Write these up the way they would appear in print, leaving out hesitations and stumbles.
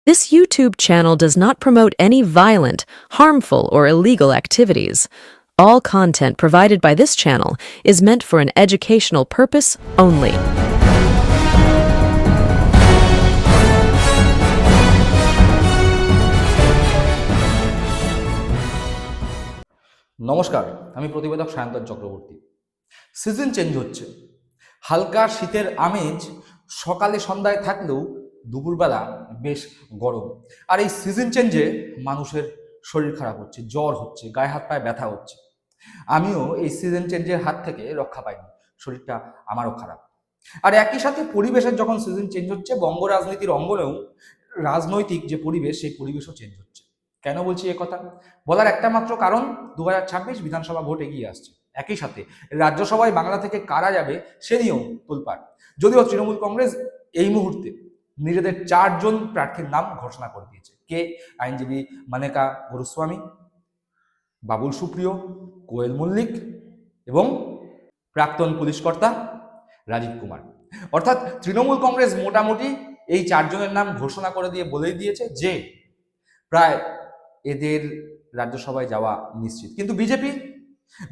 This YouTube channel does not promote any violent, harmful, or illegal activities. All content provided by this channel is meant for an educational purpose only. নমস্কার, আমি প্রতিবেদক Sayantan Chakraborty. Season change হচ্ছে, হালকা শীতের আমেজ সকালে সন্ধ্যায় থাকলেও দুপুরবেলা বেশ গরম। আর এই সিজন চেঞ্জে মানুষের শরীর খারাপ হচ্ছে, জ্বর হচ্ছে, গায়ে হাত পায়ে ব্যথা হচ্ছে। আমিও এই সিজন চেঞ্জের হাত থেকে রক্ষা পাইনি, শরীরটা আমারও খারাপ। আর একই সাথে পরিবেশের যখন সিজন চেঞ্জ হচ্ছে, বঙ্গ রাজনীতির অঙ্গনেও রাজনৈতিক যে পরিবেশ, সেই পরিবেশও চেঞ্জ হচ্ছে। কেন বলছি এ কথা? বলার একটা মাত্র কারণ, 2026 বিধানসভা ভোট এগিয়ে আসছে। একই সাথে রাজ্যসভায় বাংলা থেকে কারা যাবে সে নিয়েও তোলপাড়। যদিও তৃণমূল কংগ্রেস এই মুহূর্তে নিজেদের 4 জন প্রার্থীর নাম ঘোষণা করে দিয়েছে। কে? আইনজীবী মানেকা গুরুস্বামী, বাবুল সুপ্রিয়, কোয়েল মল্লিক এবং প্রাক্তন পুলিশ কর্তা রাজীব কুমার। অর্থাৎ তৃণমূল কংগ্রেস মোটামুটি এই 4 জনের নাম ঘোষণা করে দিয়ে বলেই দিয়েছে যে প্রায় এদের রাজ্যসভায় যাওয়া নিশ্চিত। কিন্তু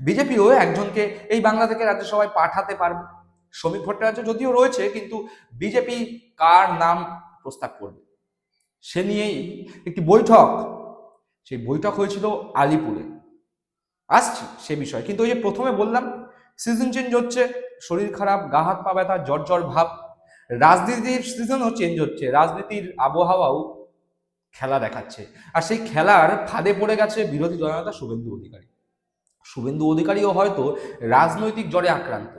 বিজেপিও একজনকে এই বাংলা থেকে রাজ্যসভায় পাঠাতে পারবে। শ্রমিক ভট্টাচার্য যদিও রয়েছে, কিন্তু বিজেপি কার নাম প্রস্তাব করবে সে নিয়েই একটি বৈঠক, সেই বৈঠক হয়েছিল আলিপুরে। আসছি সে বিষয়। কিন্তু ওই যে প্রথমে বললাম, সিজন চেঞ্জ হচ্ছে, শরীর খারাপ, গা হাত পা ব্যথা, জ্বর ভাব। রাজনীতির সিজনও চেঞ্জ হচ্ছে, রাজনীতির আবহাওয়াও খেলা দেখাচ্ছে। আর সেই খেলার ফাঁদে পড়ে গেছে বিরোধী দলনেতা শুভেন্দু অধিকারীও হয়তো রাজনৈতিক জ্বরে আক্রান্ত।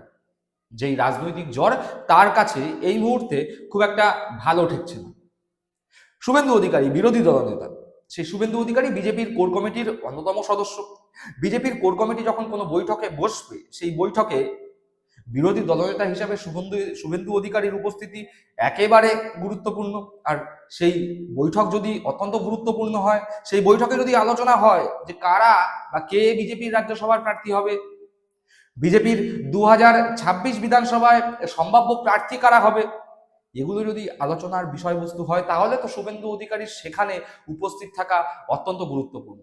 যেই রাজনৈতিক জ্বর তার কাছে এই মুহূর্তে খুব একটা ভালো ঠেকছে না। শুভেন্দু অধিকারী বিরোধী দলনেতা, সেই শুভেন্দু অধিকারী বিজেপির কোর কমিটির অন্যতম সদস্য। বিজেপির কোর কমিটি যখন কোনো বৈঠকে বসবে, সেই বৈঠকে বিরোধী দলনেতা হিসাবে শুভেন্দু অধিকারীর উপস্থিতি একেবারে গুরুত্বপূর্ণ। আর সেই বৈঠক যদি অত্যন্ত গুরুত্বপূর্ণ হয়, সেই বৈঠকে যদি আলোচনা হয় যে কারা বা কে বিজেপির রাজ্যসভার প্রার্থী হবে, বিজেপির 2026 বিধানসভায় সম্ভাব্য প্রার্থী কারা হবে, এগুলো যদি আলোচনার বিষয়বস্তু হয়, তাহলে তো শুভেন্দু অধিকারীর সেখানে উপস্থিত থাকা অত্যন্ত গুরুত্বপূর্ণ।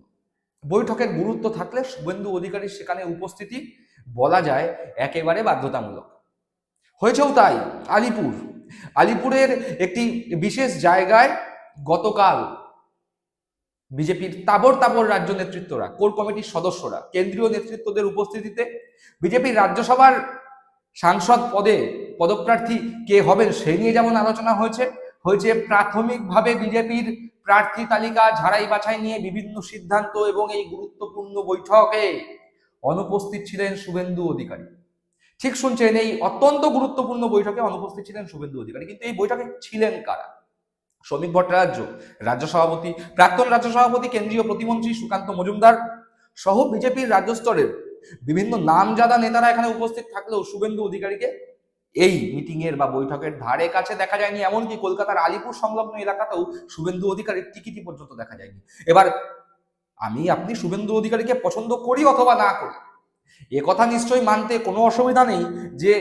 বৈঠকের গুরুত্ব থাকলে শুভেন্দু অধিকারীর সেখানে উপস্থিতি বলা যায় একেবারে বাধ্যতামূলক। হয়েছেও তাই। আলিপুরের একটি বিশেষ জায়গায় গতকাল বিজেপির তাবর রাজ্য নেতৃত্বরা, কোর কমিটির সদস্যরা, কেন্দ্রীয় নেতৃত্বদের উপস্থিতিতে বিজেপির রাজ্যসভার সাংসদ পদে পদপ্রার্থী কে হবেন সেই নিয়ে যেমন আলোচনা হয়েছে, প্রাথমিকভাবে বিজেপির প্রার্থী তালিকা ঝাড়াই বাছাই নিয়ে বিভিন্ন সিদ্ধান্ত, এবং এই গুরুত্বপূর্ণ বৈঠকে অনুপস্থিত ছিলেন শুভেন্দু অধিকারী। ঠিক শুনছেন, এই অত্যন্ত গুরুত্বপূর্ণ বৈঠকে অনুপস্থিত ছিলেন শুভেন্দু অধিকারী। কিন্তু এই বৈঠকে ছিলেন কারা? শ্রমিক ভট্টাচার্য, রাজ্য সভাপতি, প্রাক্তন রাজ্য সভাপতি, কেন্দ্রীয় প্রতিমন্ত্রী সুকান্ত মজুমদার সহ বিজেপির রাজ্য স্তরের বিভিন্ন নামজাদা নেতারা এখানে উপস্থিত থাকলেও শুভেন্দু অধিকারীকে এই মিটিং এর বা বৈঠকের ধারে কাছে দেখা যায়নি। এমনকি কলকাতার আলিপুর সংলগ্ন এলাকাতেও শুভেন্দু অধিকারীর টিকিটি পর্যন্ত দেখা যায়নি। এবার আপনি শুভেন্দু অধিকারীকে পছন্দ করি অথবা না করি, এ কথা নিশ্চয়ই মানতে কোনো অসুবিধা নেই যে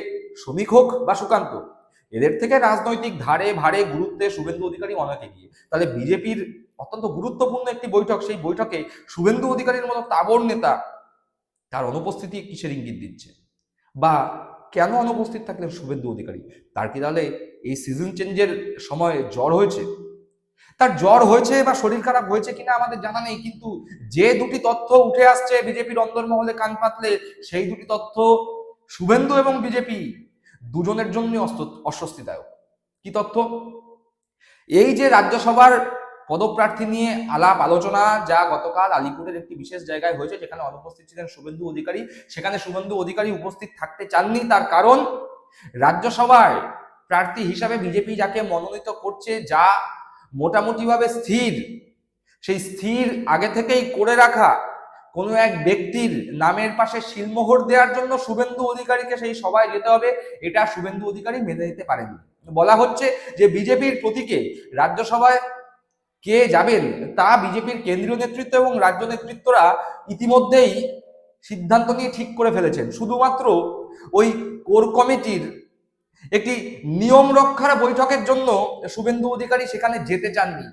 শ্রমিক হোক বা সুকান্ত, এদের থেকে রাজনৈতিক ধারে ভারে গুরুত্বে শুভেন্দু অধিকারী অনেক এগিয়ে। তাহলে বিজেপির অত্যন্ত গুরুত্বপূর্ণ একটি বৈঠক, সেই বৈঠকে শুভেন্দু অধিকারীর মতো তাবর নেতা, তার অনুপস্থিতি কিসের ইঙ্গিত দিচ্ছে? বা কেন অনুপস্থিত থাকলেন শুভেন্দু অধিকারী? তার কি তাহলে এই সিজন চেঞ্জের সময় জ্বর হয়েছে? তার জ্বর হয়েছে বা শরীর খারাপ হয়েছে কিনা আমাদের জানা নেই, কিন্তু যে দুটি তথ্য উঠে আসছে বিজেপির অন্দরমহলে কান পাতলে, সেই দুটি তথ্য শুভেন্দু এবং বিজেপি দুজনের জন্য অস্বস্তিদায়ক। কি তথ্য? এই যে রাজ্যসভার পদপ্রার্থী নিয়ে আলাপ আলোচনা, যা গতকাল আলিপুরের একটি বিশেষ জায়গায় হয়েছে, যেখানে অনুপস্থিত ছিলেন শুভেন্দু অধিকারী, সেখানে শুভেন্দু অধিকারী উপস্থিত থাকতে চাননি। তার কারণ, রাজ্যসভায় প্রার্থী হিসাবে বিজেপি যাকে মনোনীত করছে, যা মোটামুটিভাবে স্থির, সেই স্থির আগে থেকেই করে রাখা কোনো এক ব্যক্তির নামের পাশে শিলমোহর দেওয়ার জন্য শুভেন্দু অধিকারীকে সেই সভায় যেতে হবে, এটা শুভেন্দু অধিকারী মেনে নিতে পারেনি। বলা হচ্ছে যে বিজেপির প্রতীকে রাজ্যসভায় কে যাবেন তা বিজেপির কেন্দ্রীয় নেতৃত্ব এবং রাজ্য নেতৃত্বরা ইতিমধ্যেই সিদ্ধান্ত নিয়ে ঠিক করে ফেলেছেন। শুধুমাত্র ওই কোর কমিটির একটি নিয়ম রক্ষার বৈঠকের জন্য শুভেন্দু অধিকারী সেখানে যেতে চাননি।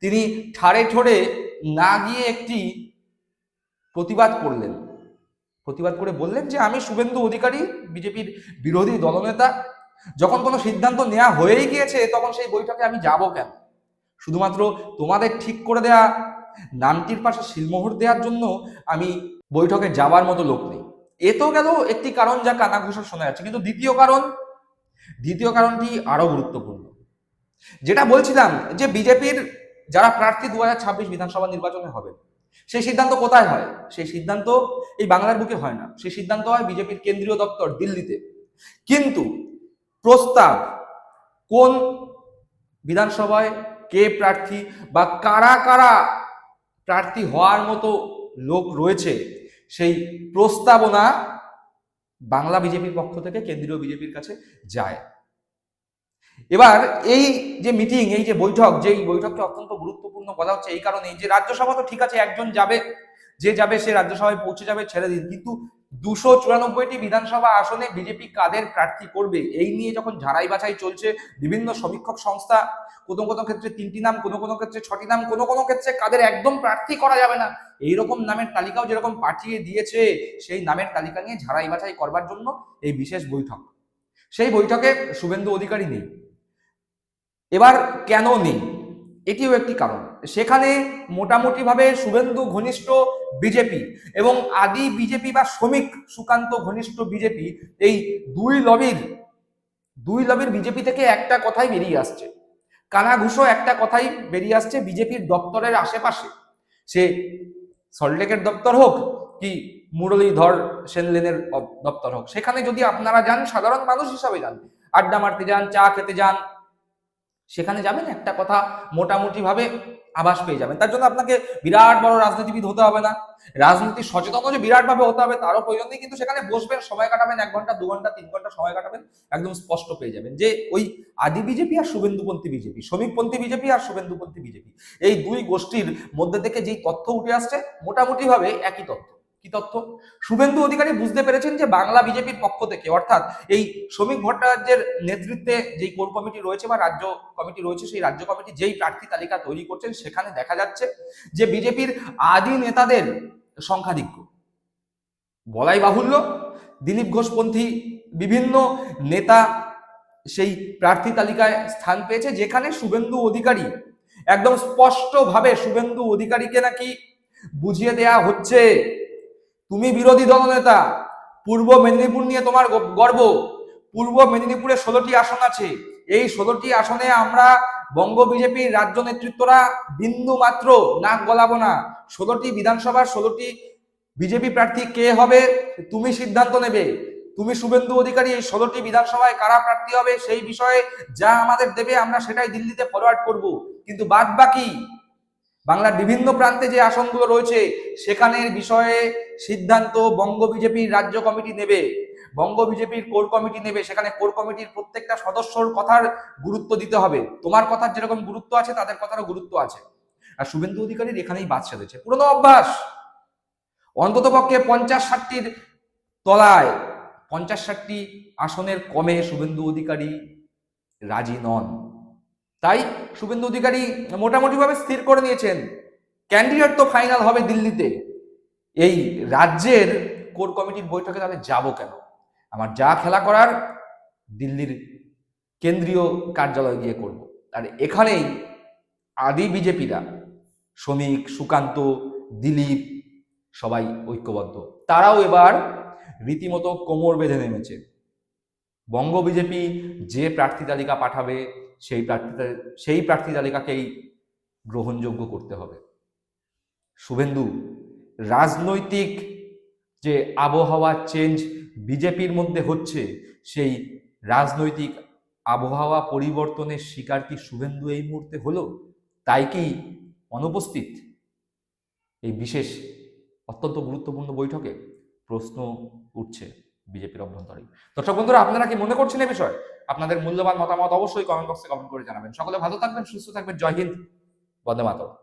তিনি ঠাড়ে ঠোড়ে না গিয়ে একটি প্রতিবাদ করলেন, প্রতিবাদ করে বললেন যে আমি শুভেন্দু অধিকারী বিজেপির বিরোধী দলনেতা, যখন কোনো সিদ্ধান্ত নেওয়া হয়েই গিয়েছে তখন সেই বৈঠকে আমি যাব কেন? শুধুমাত্র তোমাদের ঠিক করে দেয়া নামটির পাশে শিলমোহর দেওয়ার জন্য আমি বৈঠকে যাবার মতো লোক নেই। এ তো গেল একটি কারণ যা কানাঘুষা শোনা যাচ্ছে, কিন্তু দ্বিতীয় কারণটি আরো গুরুত্বপূর্ণ। যেটা বলছিলাম যে বিজেপির যারা প্রার্থী 2026 বিধানসভা নির্বাচনে হবে, সেই সিদ্ধান্ত কোথায় হয়? সেই সিদ্ধান্ত এই বাংলার বুকে হয় না, সেই সিদ্ধান্ত হয় বিজেপির কেন্দ্রীয় দপ্তর দিল্লিতে। কিন্তু প্রস্তাব কোন বিধানসভায় কে প্রার্থী বা কারা কারা প্রার্থী হওয়ার মতো লোক রয়েছে, সেই প্রস্তাবনা বাংলা বিজেপির পক্ষ থেকে কেন্দ্রীয় বিজেপির কাছে যায়। এবার এই যে মিটিং, এই যে বৈঠক, যেই বৈঠককে অত্যন্ত গুরুত্বপূর্ণ বলা হচ্ছে এই কারণেই যে রাজ্যসভা তো ঠিক আছে, একজন যাবে, যে যাবে সে রাজ্যসভায় পৌঁছে যাবে, ছেড়ে দিন, কিন্তু 294টি বিধানসভা আসনে বিজেপি কাদের প্রার্থী করবে এই নিয়ে যখন ঝাড়াই বাছাই চলছে, বিভিন্ন সমীক্ষক সংস্থা কোনো কোনো ক্ষেত্রে 3টি নাম, কোনো কোনো ক্ষেত্রে 6টি নাম, কোনো কোনো ক্ষেত্রে কাদের একদম প্রার্থী করা যাবে না এইরকম নামের তালিকাও যেরকম পাঠিয়ে দিয়েছে, সেই নামের তালিকা নিয়ে ঝাড়াই বাছাই করবার জন্য এই বিশেষ বৈঠক। সেই বৈঠকে শুভেন্দু অধিকারী নেই। এবার কেন নেই এটিও একটি কারণ। সেখানে মোটামুটিভাবে শুভেন্দু ঘনিষ্ঠ বিজেপি এবং আদি বিজেপি বা শ্রমিক সুকান্ত ঘনিষ্ঠ বিজেপি, এই দুই লবির বিজেপি থেকে একটা কথাই বেরিয়ে আসছে, কানাঘুষো একটা কথাই বেরিয়ে আসছে বিজেপির দপ্তরের আশেপাশে, সে সল্টলেকের দপ্তর হোক কি মুরলীধর সেন লেনের দপ্তর হোক, সেখানে যদি আপনারা যান, সাধারণ মানুষ হিসাবে যান, আড্ডা মারতে যান, চা খেতে যান, সেখানে যাবেন, একটা কথা মোটামুটি ভাবে আভাস পেয়ে যাবেন। তার জন্য আপনাকে বিরাট বড় রাজনীতিবিদ হতে হবে না, রাজনীতি সচেতন যে বিরাট ভাবে হতে হবে তারও প্রয়োজন নেই, কিন্তু সেখানে বসবেন, সময় কাটাবেন, 1 ঘন্টা 2 ঘন্টা 3 ঘন্টা সময় কাটাবেন, একদম স্পষ্ট পেয়ে যাবেন যে ওই আদি বিজেপি আর শুভেন্দুপন্থী বিজেপি, শ্রমিকপন্থী বিজেপি আর শুভেন্দুপন্থী বিজেপি, এই দুই গোষ্ঠীর মধ্যে থেকে যেই তথ্য উঠে আসছে মোটামুটি ভাবে একই তথ্য। কি তথ্য? শুভেন্দু অধিকারী বুঝতে পেরেছেন যে বাংলা বিজেপির পক্ষ থেকে, অর্থাৎ এই শ্রমিক ভট্টাচার্যের নেতৃত্বে যেই কোর কমিটি রয়েছে বা রাজ্য কমিটি রয়েছে, সেই রাজ্য কমিটি যেই প্রার্থী তালিকা তৈরি করছেন, সেখানে দেখা যাচ্ছে যে বিজেপির আদি নেতাদের সংখ্যাধিক্য। বলাই বাহুল্য, দিলীপ ঘোষপন্থী বিভিন্ন নেতা সেই প্রার্থী তালিকায় স্থান পেয়েছে, যেখানে শুভেন্দু অধিকারী একদম স্পষ্টভাবে শুভেন্দু অধিকারীকে নাকি বুঝিয়ে দেয়া হচ্ছে, তুমি বিরোধী দলনেতা, পূর্ব মেদিনীপুর নিয়ে তোমার গর্ব, পূর্ব মেদিনীপুরে 16টি আসন আছে, এই 16টি আসনে আমরা বঙ্গ বিজেপির রাজ্য নেতৃত্বরা বিন্দু মাত্র নাক গলাবো না। 16টি বিধানসভার 16টি বিজেপি প্রার্থী কে হবে তুমি সিদ্ধান্ত নেবে, তুমি শুভেন্দু অধিকারী এই 16টি বিধানসভায় কারা প্রার্থী হবে সেই বিষয়ে যা আমাদের দেবে আমরা সেটাই দিল্লিতে ফরওয়ার্ড করব, কিন্তু বাদ বাকি বাংলার বিভিন্ন প্রান্তে যে আসনগুলো রয়েছে সেখানের বিষয়ে সিদ্ধান্ত বঙ্গ বিজেপির রাজ্য কমিটি নেবে, বঙ্গ বিজেপির কোর কমিটি নেবে, সেখানে কোর কমিটির প্রত্যেকটা সদস্যর কথার গুরুত্ব দিতে হবে, তোমার কথার যেরকম গুরুত্ব আছে তাদের কথারও গুরুত্ব আছে। আর শুভেন্দু অধিকারীর এখানেই বাদ সেধেছে, পুরনো অভ্যাস, অন্তত পক্ষে 50-60টির তলায়, 50-60টি আসনের কমে শুভেন্দু অধিকারী রাজি নন। তাই শুভেন্দু অধিকারী মোটামুটি ভাবে স্থির করে নিয়েছেন ক্যান্ডিডেট তো ফাইনাল হবে দিল্লিতে, এই রাজ্যের কোর কমিটির বৈঠকে তাহলে যাব কেন, আমার যা খেলা করার দিল্লির কেন্দ্রীয় কার্যালয়ে গিয়ে করব। আর এখানেই আদি বিজেপিরা, শ্রমিক, সুকান্ত, দিলীপ সবাই ঐক্যবদ্ধ, তারাও এবার রীতিমতো কোমর বেঁধে নেমেছে। বঙ্গ বিজেপি যে প্রার্থী তালিকা পাঠাবে সেই প্রার্থী তালিকাকেই গ্রহণযোগ্য করতে হবে। শুভেন্দু রাজনৈতিক যে আবহাওয়া চেঞ্জ বিজেপির মধ্যে হচ্ছে, সেই রাজনৈতিক আবহাওয়া পরিবর্তনের শিকার কি শুভেন্দু এই মুহূর্তে হলো? তাই কি অনুপস্থিত এই বিশেষ অত্যন্ত গুরুত্বপূর্ণ বৈঠকে? প্রশ্ন উঠছে বিজেপির অভ্যন্তরে। দর্শক বন্ধুরা, আপনারা কি মনে করছেন এই বিষয়ে? আপনাদের মূল্যবান মতামত অবশ্যই কমেন্ট বক্সে কমেন্ট করে জানাবেন। সকলে ভালো থাকবেন, সুস্থ থাকবেন। জয় হিন্দ, বন্দে মাতরম।